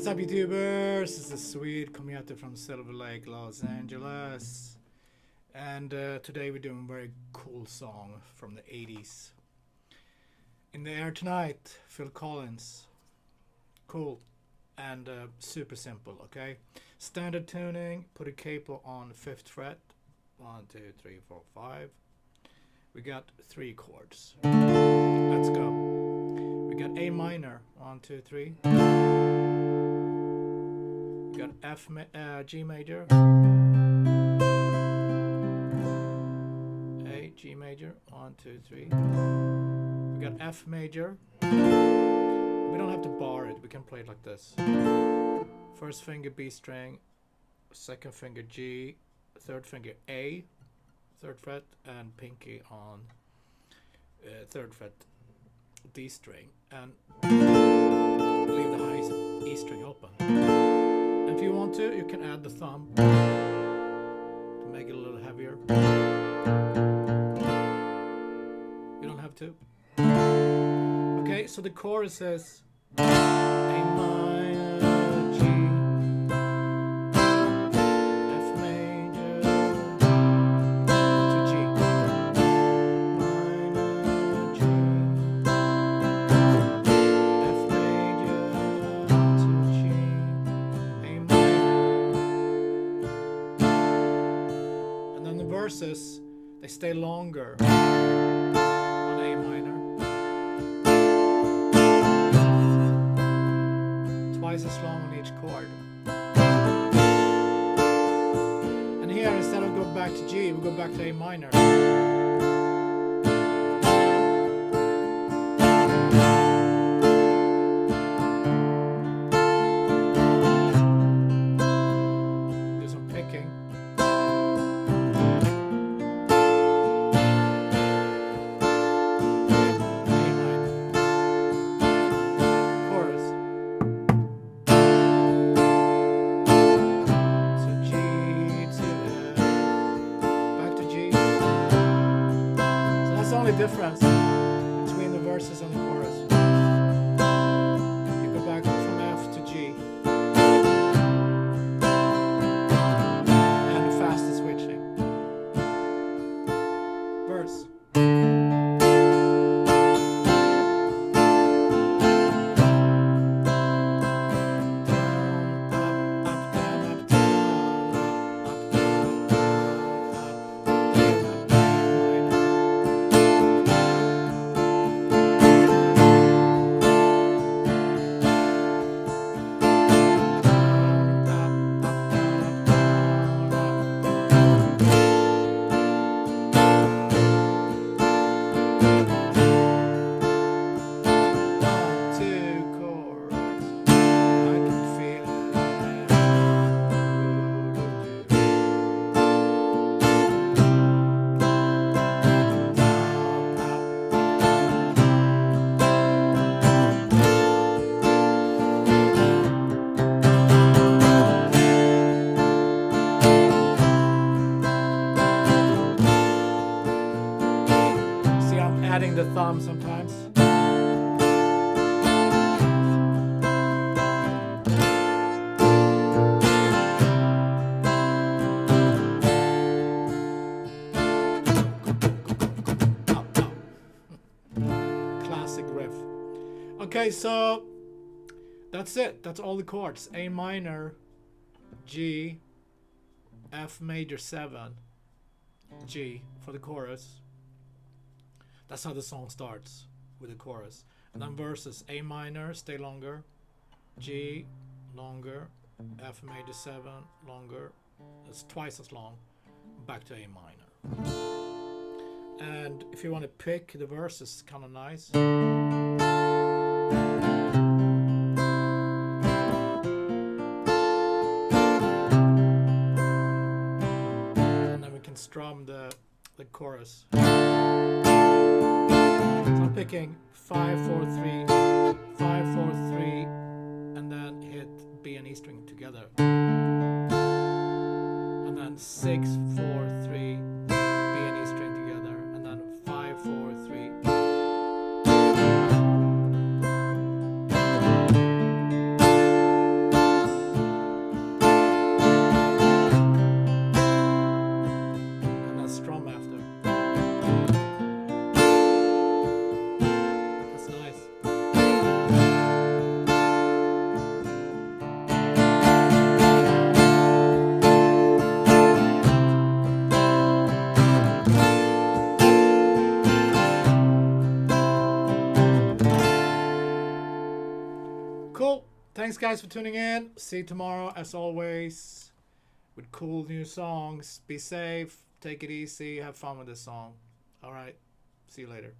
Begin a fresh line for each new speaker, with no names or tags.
up, YouTubers? This is Swede coming out there from Silver Lake, Los Angeles. And today we're doing a very cool song from the 80s. In the air tonight, Phil Collins. Cool and super simple, okay? Standard tuning, put a capo on 5th fret. 1, 2, 3, 4, 5. We got 3 chords. Let's go. We got A minor, 1, 2, 3. We got G major, A, G major, 1, 2, 3. We got F major. We don't have to bar it, we can play it like this. First finger B string, second finger G, third finger A, 3rd fret, and pinky on 3rd fret D string, and leave the high E string open. And if you want to, you can add the thumb to make it a little heavier. You don't have to. Okay, so the chorus is A minor, G, F major to G, minor, G, F major to G, A minor. And then the verses, they stay longer on A minor. Twice as long on each chord. And here, instead of going back to G, we go back to A minor. Do some picking. Difference between the verses and the chorus. You go back from F to G. And the fastest switching. Verse. Adding the thumb sometimes. Classic riff. Okay, so that's it. That's all the chords. A minor, G, F major 7, G for the chorus. That's how the song starts, with the chorus. And then verses, A minor, stay longer, G, longer, F major 7, longer, it's twice as long, back to A minor. And if you want to pick the verses, it's kind of nice. And then we can strum the chorus. So I'm picking 5, 4, 3, 5, 4, 3, and then hit B and E string together. And then 6, 4, 3, B and E string together, and then 5, 4, 3. Cool. Thanks, guys, for tuning in. See you tomorrow, as always, with cool new songs. Be safe. Take it easy. Have fun with this song. All right. See you later.